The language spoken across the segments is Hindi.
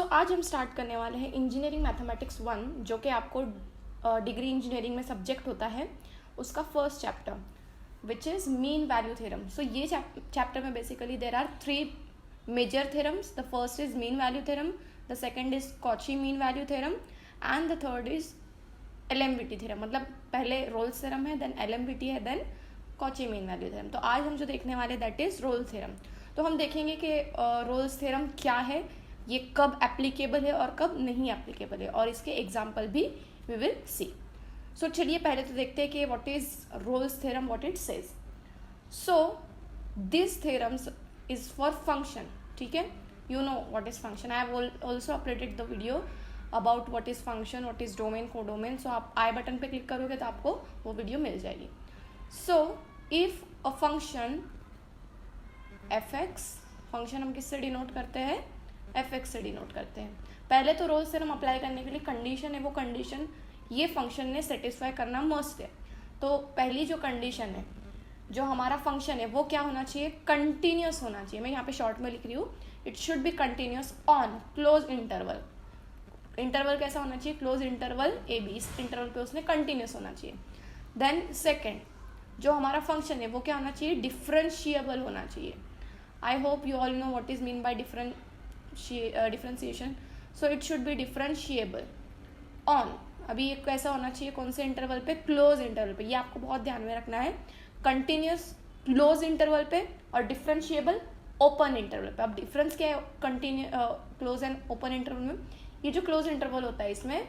आज हम स्टार्ट करने वाले हैं इंजीनियरिंग मैथमेटिक्स 1, जो कि आपको डिग्री इंजीनियरिंग में सब्जेक्ट होता है, उसका first chapter which is mean value theorem. So ये चैप्टर में basically there are 3 major theorems. The first is mean value theorem, the second is Cauchy mean value theorem and the third is LMVT theorem. मतलब पहले रोल्स थ्योरम है, देन LMVT है, then Cauchy mean value theorem. तो आज हम जो देखने वाले दैट इज रोल्स थ्योरम. तो हम देखेंगे कि रोल्स थ्योरम क्या है, ये कब एप्लीकेबल है और कब नहीं एप्लीकेबल है, और इसके एग्जाम्पल भी वी विल सी. सो चलिए पहले तो देखते हैं कि what is Rolle's theorem, what it says. So this theorems is for function. ठीक है, you know what is function. I have also uploaded the video about what is function, what is domain, codomain. So आप आई बटन पे क्लिक करोगे तो आपको वो वीडियो मिल जाएगी. So if a function fx, function हम किससे डिनोट करते हैं, fx से डिनोट करते हैं. पहले तो रोल्स थ्योरम अप्लाई करने के लिए कंडीशन है, वो कंडीशन ये फंक्शन ने सेटिस्फाई करना मस्ट है. तो पहली जो कंडीशन है, जो हमारा फंक्शन है, वो क्या होना चाहिए, कंटिन्यूस होना चाहिए. मैं यहाँ पे शॉर्ट में लिख रही हूँ, it should be continuous on close interval. Interval कैसा होना चाहिए, क्लोज इंटरवल AB. इस इंटरवल पे उसने कंटिन्यूस होना चाहिए. देन सेकेंड, जो हमारा फंक्शन है वो क्या होना चाहिए, डिफरेंशिएबल होना चाहिए. I hope you all know what is mean by differentiation. So it should be differentiable on, अभी ये कैसा होना चाहिए, कौन से इंटरवल पे, क्लोज इंटरवल पे. ये आपको बहुत ध्यान में रखना है. कंटिन्यूस क्लोज इंटरवल पे और डिफरेंशिएबल ओपन इंटरवल पे. अब डिफरेंस क्या है क्लोज एंड ओपन इंटरवल में, ये जो क्लोज इंटरवल होता है इसमें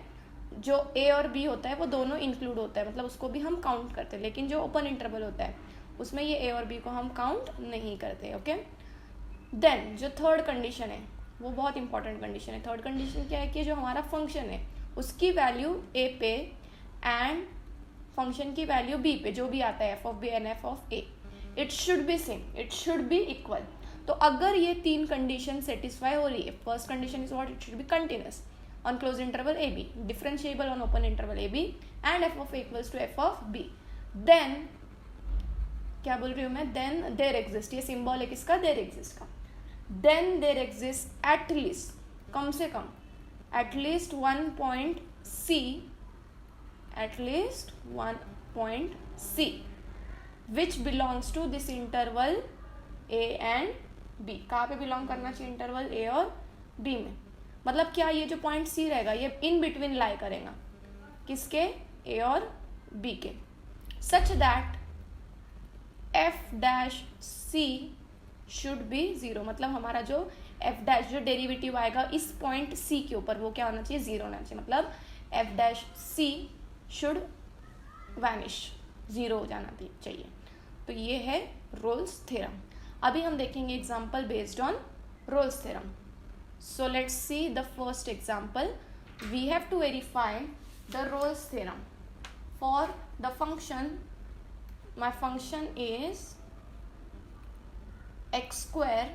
जो A और B होता है वो दोनों इंक्लूड होता है, मतलब उसको भी हम काउंट करते हैं. लेकिन जो ओपन इंटरवल होता है उसमें ये A और B को हम काउंट नहीं करते. ओके. देन जो थर्ड कंडीशन है वो बहुत इंपॉर्टेंट कंडीशन है. थर्ड कंडीशन क्या है कि जो हमारा फंक्शन है उसकी वैल्यू A पे एंड फंक्शन की वैल्यू B पे, जो भी आता है f of B and f of A, it should be same, it should be equal. तो अगर ये 3 कंडीशन सेटिस्फाई हो रही है, first condition is what, it should be continuous on closed interval AB, differentiable on open interval AB, and f of A equals to f of B. Then क्या बोल रही हूँ मैं, then there exist, ये सिंबल है किसका, there exist का. Then there exist at least, कम से कम at least one point C, at least one point C which belongs to this interval A and B. कहाँ पे बिलोंग करना चाहिए इंटरवल A और B में. मतलब क्या, ये जो पॉइंट C रहेगा ये इन बिटवीन लाई करेगा किसके, A और B के, such that f dash C should be 0. मतलब हमारा जो f डैश जो डेरिवेटिव आएगा इस पॉइंट C के ऊपर वो क्या होना चाहिए, 0 होना चाहिए. मतलब f dash C should vanish, 0 हो जाना चाहिए. तो ये है रोल्स थ्योरम. अभी हम देखेंगे example based on Rolle's theorem. So let's see the first example. We have to verify the Rolle's theorem for the function. My function is x square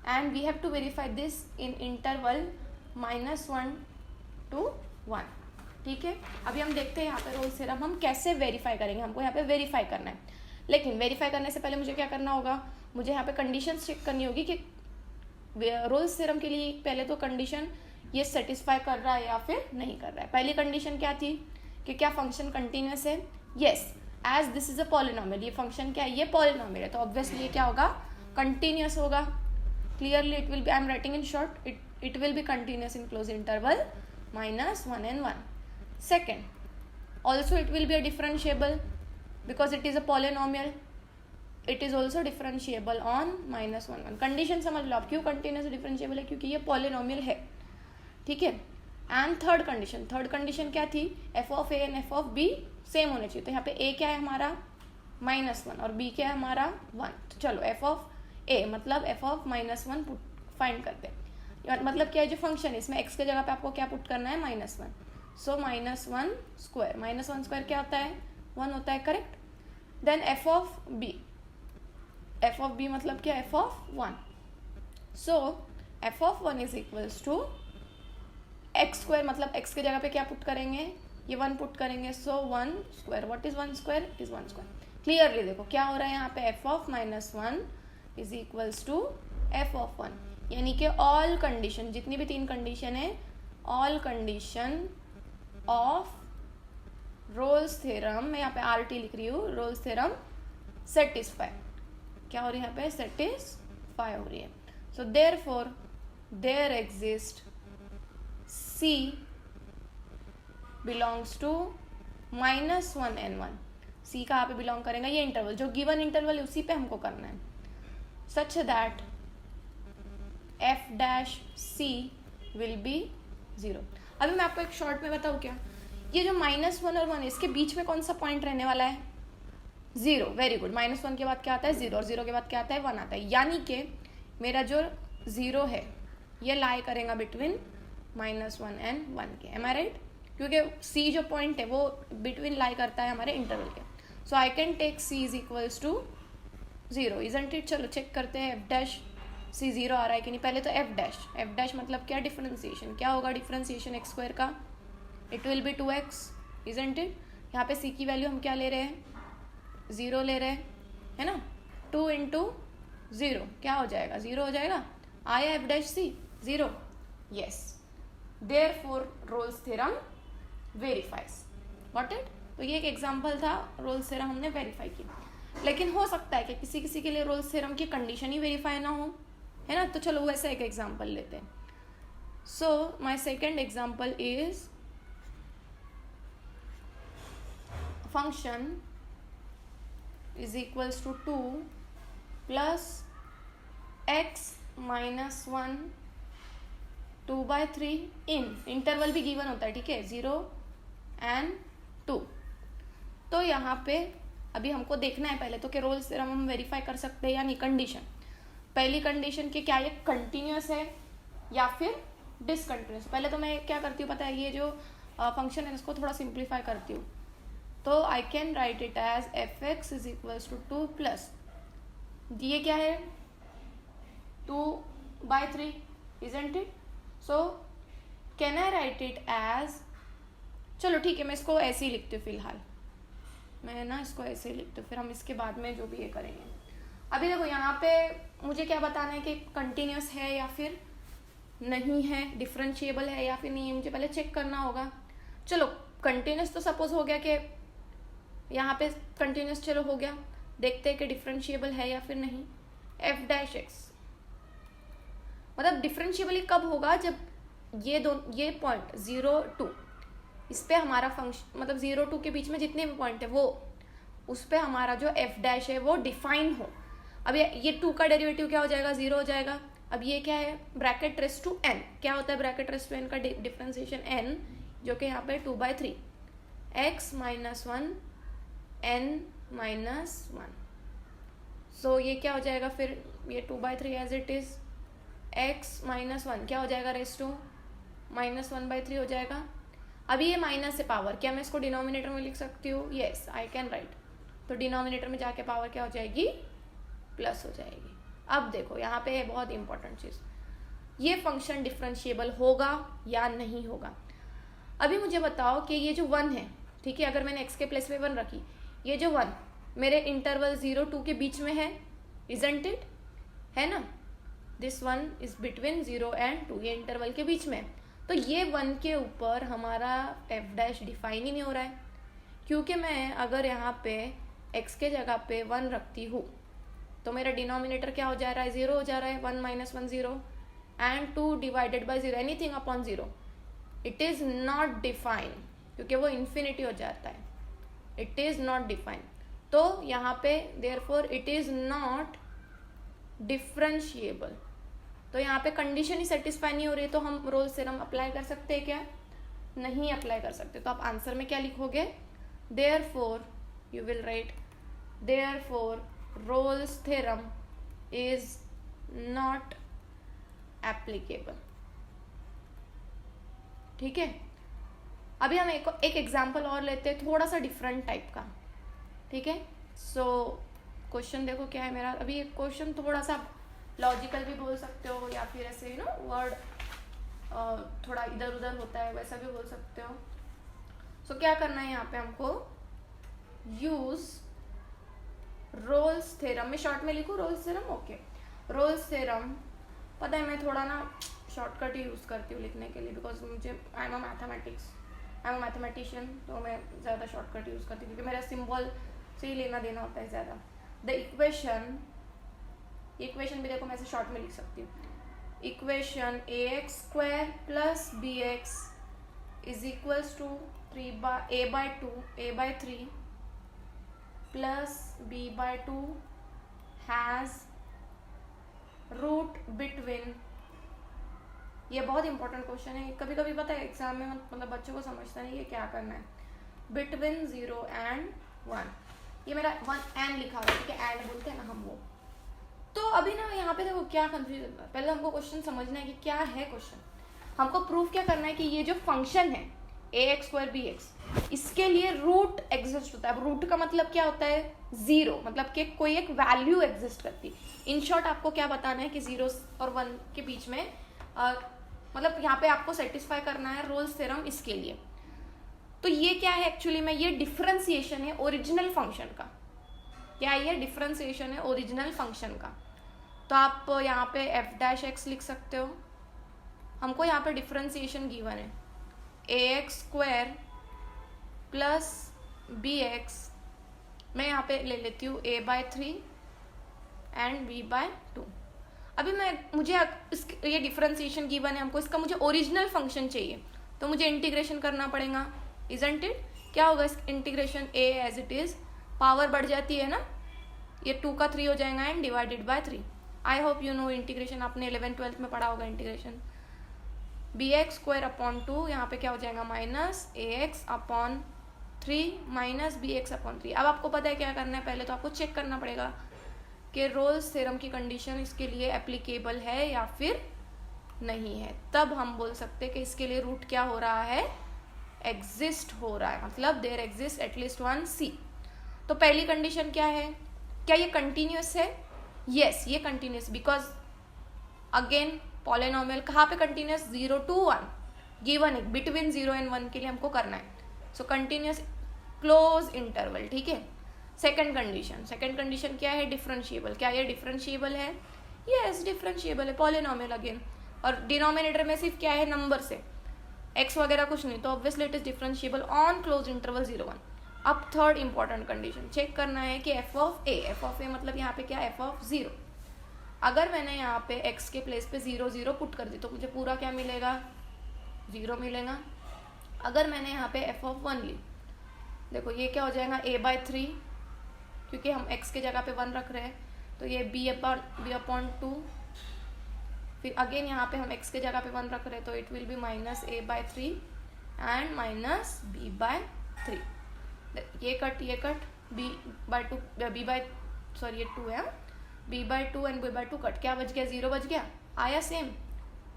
and we have to verify this in interval -1 to 1. ठीक है, अभी हम देखते हैं यहाँ पे रोल्स थ्योरम हम कैसे वेरीफाई करेंगे. हमको यहाँ पे वेरीफाई करना है, लेकिन वेरीफाई करने से पहले मुझे क्या करना होगा, मुझे यहाँ पे कंडीशंस चेक करनी होगी कि रोल्स थ्योरम के लिए पहले तो कंडीशन ये सेटिस्फाई कर रहा है या फिर नहीं कर रहा है. पहली कंडीशन क्या थी कि क्या फंक्शन कंटिन्यूस है. Yes, as this is a polynomial, ये फंक्शन क्या है, ये पॉलिनोमियल है, तो ऑब्वियसली ये क्या होगा, कंटिन्यूस होगा. Clearly it will B, I am writing in short, it will be continuous in close interval -1 and 1. Second, also it will be a differentiable because it is a polynomial. It is also differentiable on -1 1. Condition समझ लो आप, क्यों कंटिन्यूस डिफरेंशिएबल है, क्योंकि ये पॉलिनोमियल है. ठीक है. एंड थर्ड कंडीशन क्या थी, f of A and f of B same होने चाहिए. तो यहाँ पे A क्या है हमारा -1 और B क्या है हमारा 1. तो चलो f ऑफ A मतलब f ऑफ -1 फाइंड करते हैं. मतलब क्या है, जो फंक्शन है इसमें x के जगह पे आपको क्या पुट करना है, -1. सो -1 स्क्वायर, -1 स्क्वायर क्या होता है, 1 होता है, correct. Then f of B मतलब क्या, f of 1. So f of 1 is equals to x square, मतलब x के जगह पे क्या पुट करेंगे, ये 1 पुट करेंगे. So 1 square, what is 1 square, it is 1 square. Clearly देखो क्या हो रहा है यहाँ पे, f of -1 is equals to f of 1. यानी कि ऑल कंडीशन, जितनी भी 3 कंडीशन है, all condition of Rolle's theorem, मैं यहाँ पे RT लिख रही हूँ, रोल्स थ्योरम सेटिस्फाई, क्या हो रही है यहाँ पे, सेटिस्फाई हो रही है. So therefore there exist C belongs to -1 n1. C कहाँ पे बिलोंग करेगा, ये इंटरवल जो गिवन इंटरवल है उसी पे हमको करना है, such that f dash C will be 0. अभी मैं आपको एक शॉर्ट में बताऊँ क्या, ये जो -1 और 1 है इसके बीच में कौन सा पॉइंट रहने वाला है, 0. Very good. -1 के बाद क्या आता है, 0, और 0 के बाद क्या आता है, 1 आता है. यानी कि मेरा जो 0 है ये लाई करेगा बिटवीन -1 एंड 1 के. एम आई राइट, क्योंकि C जो पॉइंट है वो बिटवीन लाई करता है हमारे इंटरवल के. So I can take C is equals to 0, isn't it. चलो चेक करते हैं f डैश C 0 आ रहा है कि नहीं. पहले तो f डैश मतलब क्या, डिफरेंशिएशन. क्या होगा डिफरेंशिएशन x स्क्वायर का, it will B 2x, isn't it. यहाँ पे C की वैल्यू हम क्या ले रहे हैं, 0 ले रहे हैं, है ना. 2 इंटू 0 क्या हो जाएगा, 0 हो जाएगा. आया f dash C 0, yes. Therefore Rolle's theorem verifies. Got it. तो ये एक एग्जांपल था, रोल्स थ्योरम हमने वेरीफाई किया. लेकिन हो सकता है कि किसी किसी के लिए रोल्स थ्योरम की कंडीशन ही वेरीफाई ना हो, है ना. तो चलो वैसा एक एग्जांपल लेते हैं. So my second example is function is equals to 2 plus x minus 1 2/3 in interval भी गिवन होता है, ठीक है, 0 and 2. तो यहाँ पे अभी हमको देखना है पहले तो कि रोल्स थ्योरम हम वेरीफाई कर सकते हैं या नहीं. कंडीशन, पहली कंडीशन कि क्या ये कंटिन्यूस है या फिर डिसकंटिन्यूस. पहले तो मैं क्या करती हूँ पता है, ये जो फंक्शन है इसको थोड़ा सिंप्लीफाई करती हूँ. तो I can write it as f(x) is equals to 2 plus, ये क्या है, 2/3, isn't it. So can I write it as, चलो ठीक है मैं इसको ऐसे ही लिखती हूँ फिलहाल, मैं ना इसको ऐसे ही लिखती हूँ, फिर हम इसके बाद में जो भी ये करेंगे. अभी देखो यहाँ पे मुझे क्या बताना है कि कंटिन्यूस है या फिर नहीं है, डिफरेंशिएबल है या फिर नहीं है, मुझे पहले चेक करना होगा. चलो कंटिन्यूस तो सपोज हो गया कि यहाँ पे कंटिन्यूस, चलो हो गया. देखते हैं कि डिफरेंशिएबल है या फिर नहीं. f डैश x मतलब डिफरेंशिएबल कब होगा, जब ये पॉइंट 0 2 इस पे हमारा फंक्शन, मतलब 0 2 के बीच में जितने भी पॉइंट है वो उस पे हमारा जो f डैश है वो डिफाइन हो. अब ये 2 का डेरिवेटिव क्या हो जाएगा, 0 हो जाएगा. अब ये क्या है, ब्रैकेट रेस टू n. क्या होता है ब्रैकेट रेस टू n का डिफरेंशिएशन n, जो कि यहाँ पे 2/3 x minus 1 n minus 1. सो ये क्या हो जाएगा फिर, ये 2/3 as it is, x minus 1 क्या हो जाएगा, रेस टू -1/3 हो जाएगा. अभी ये माइनस है पावर, क्या मैं इसको डिनोमिनेटर में लिख सकती हूँ, येस आई कैन राइट. तो डिनोमिनेटर में जाके पावर क्या हो जाएगी, प्लस हो जाएगी. अब देखो यहाँ पे है बहुत इंपॉर्टेंट चीज़, ये फंक्शन डिफरेंशिएबल होगा या नहीं होगा. अभी मुझे बताओ कि ये जो 1 है, ठीक है, अगर मैंने x के प्लेस में 1 रखी, ये जो 1 मेरे इंटरवल 0 2 के बीच में है, इजंट इट, है ना. दिस 1 इज बिटवीन 0 and 2, ये इंटरवल के बीच में. तो ये 1 के ऊपर हमारा f डैश डिफाइन ही नहीं हो रहा है, क्योंकि मैं अगर यहाँ पे x के जगह पे 1 रखती हूँ तो मेरा डिनोमिनेटर क्या हो जा रहा है, 0 हो जा रहा है. 1 - 1 0 and 2 divided by 0, anything upon 0, it is not define, क्योंकि वो इन्फिनिटी हो जाता है. It is not define. तो यहाँ पे therefore it is not differentiable. तो यहाँ पे कंडीशन ही सेटिस्फाई नहीं हो रही है, तो हम रोल्स थ्योरम अप्लाई कर सकते हैं क्या, नहीं अप्लाई कर सकते. तो आप आंसर में क्या लिखोगे, therefore you will write, therefore Rolle's theorem is not applicable. ठीक है. अभी हम एक एग्जाम्पल और लेते हैं, थोड़ा सा डिफरेंट टाइप का, ठीक है. सो क्वेश्चन देखो क्या है मेरा. अभी एक क्वेश्चन थोड़ा सा लॉजिकल भी बोल सकते हो, या फिर ऐसे वर्ड थोड़ा इधर उधर होता है वैसा भी बोल सकते हो. सो क्या करना है यहाँ पे हमको, यूज रोल्स थ्योरम, में शॉर्ट में लिखूँ Rolle's theorem, okay. Rolle's theorem पता है मैं थोड़ा ना शॉर्टकट ही यूज़ करती हूँ लिखने के लिए, बिकॉज मुझे आई एम अ मैथमेटिशियन, तो मैं ज़्यादा शॉर्टकट यूज़ करती हूँ क्योंकि मेरा सिंबल से ही लेना देना होता है ज़्यादा। द इक्वेशन भी देखो मैं ऐसे शॉर्ट में लिख सकती हूँ। Equation ax² plus bx is equals to a/2 plus b/2 has root between, ये बहुत इंपॉर्टेंट क्वेश्चन है, कभी कभी पता है एग्जाम में मतलब बच्चों को समझता नहीं है क्या करना है, बिटवीन 0 and 1। ये मेरा 1 and लिखा हुआ है, ठीक है, एंड बोलते हैं ना हम वो। तो अभी ना यहाँ पे देखो क्या कंफ्यूजन है, पहले हमको क्वेश्चन समझना है कि क्या है क्वेश्चन। हमको प्रूफ क्या करना है कि ये जो फंक्शन है ax² bx, इसके लिए रूट एग्जिस्ट होता है। अब रूट का मतलब क्या होता है, 0, मतलब कि कोई एक वैल्यू एग्जिस्ट करती है। इन शॉर्ट आपको क्या बताना है कि 0 और 1 के बीच में मतलब यहाँ पे आपको सेटिस्फाई करना है रोल्स थ्योरम इसके लिए। तो ये क्या है एक्चुअली में, ये डिफरेंशिएशन है ओरिजिनल फंक्शन का। क्या ये डिफरेंशिएशन है ओरिजिनल फंक्शन का। तो आप यहाँ पे f' लिख सकते हो। हमको यहाँ पे डिफरेंशिएशन गिवन है ax² प्लस bx, मैं यहाँ पे ले लेती हूँ a/3 एंड b/2। अभी मुझे ये डिफरेंशिएशन गिवन है, हमको इसका मुझे ओरिजिनल फंक्शन चाहिए, तो मुझे इंटीग्रेशन करना पड़ेगा, इजंट इट। क्या होगा इस integration, a as it is, power बढ़ जाती है ना, ये 2 का 3 हो जाएगा and divided by 3। I hope you know integration, आपने 11th-12th में पढ़ा होगा इंटीग्रेशन। bx² अपॉन 2, यहाँ पे क्या हो जाएगा माइनस ax/3 माइनस bx/3। अब आपको पता है क्या करना है, पहले तो आपको चेक करना पड़ेगा कि रोल्स थ्योरम की कंडीशन इसके लिए एप्लीकेबल है या फिर नहीं है। तब हम बोल सकते हैं कि इसके लिए रूट क्या हो रहा है, एग्जिस्ट हो रहा है, मतलब देयर एग्जिस्ट एटलीस्ट 1 c। तो पहली कंडीशन क्या है, क्या ये कंटिन्यूस है? यस, ये कंटिन्यूस, बिकॉज अगेन पॉलिनोमियल कहाँ पे कंटिन्यूस, 0 to 1 गिवन है, बिटवीन 0 and 1 के लिए हमको करना है। सो कंटिन्यूस क्लोज इंटरवल, ठीक है। सेकंड कंडीशन क्या है, डिफरेंशिएबल। क्या ये डिफरेंशिएबल है? यस, डिफरेंशिएबल है, पॉलिनोमियल अगेन, और डिनोमिनेटर में सिर्फ क्या है, नंबर से, एक्स वगैरह कुछ नहीं, तो obviously it is differentiable on close interval 0-1। अब थर्ड इंपॉर्टेंट कंडीशन चेक करना है कि एफ ऑफ ए मतलब यहाँ पे क्या, f(0). अगर मैंने यहाँ पे x के प्लेस पे 0 0 पुट कर दी तो मुझे पूरा क्या मिलेगा, 0 मिलेगा। अगर मैंने यहाँ पे f(1) ली, देखो ये क्या हो जाएगा, a/3, क्योंकि हम x के जगह पे 1 रख रहे हैं, तो ये b/2। फिर अगेन यहाँ पे हम x के जगह पे 1 रख रहे हैं, तो it will B minus a/3 and minus b/3। ये कट b/2 ये 2 है, b/2 एंड b/2 कट, क्या बच गया, 0 बच गया, आया same.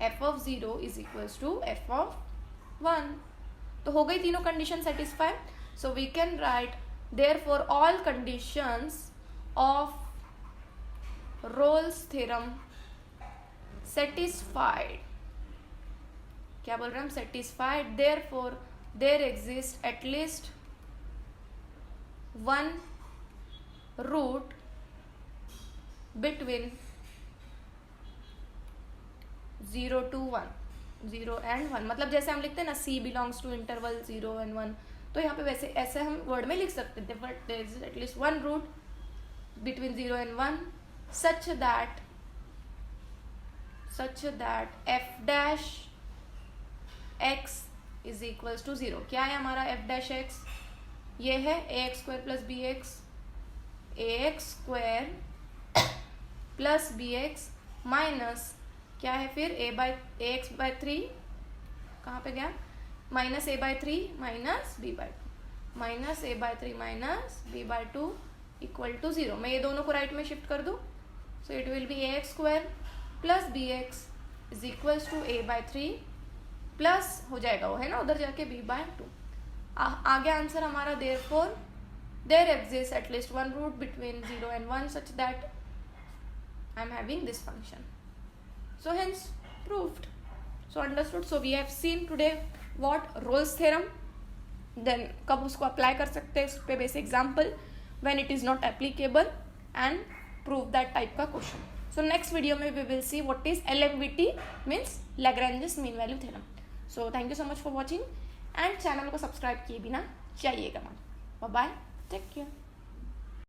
f(0) is equals to f(1). तो हो गई तीनों condition satisfy. So we can write therefore all conditions of Rolle's theorem satisfied. क्या बोल रहे हैं हम, satisfied, therefore there exist at least 1 root between 0 to 1, 0 and 1, मतलब जैसे हम लिखते हैं ना c belongs to interval 0 and 1, तो यहाँ पे वैसे ऐसे हम वर्ड में लिख सकते थे, but there is at least 1 root between 0 and 1 such that f' is equals to 0। क्या है हमारा f'? ये है ax² plus bx, ax² plus bx minus क्या है फिर ax/3, कहाँ पे गया, minus a/3 minus b/2, minus a/3 minus b/2 equal to 0। मैं ये दोनों को राइट में शिफ्ट कर दूँ, so it will be ax² plus bx is equals to a/3 plus हो जाएगा वो है ना उधर जाके b/2। आगे आंसर हमारा therefore there exist at least 1 root between 0 and 1 such that I am having this function. So hence proved. So understood. So we have seen today what Rolle's theorem. Then कब उसको अप्लाई कर सकते हैं इस पे basic example, when it is not applicable, and prove that type का क्वेश्चन। सो नेक्स्ट वीडियो में we will see what is LMVT means Lagrange's mean value theorem. So thank you so much for watching and channel को सब्सक्राइब किए बिना जाइएगा. Bye bye, take care.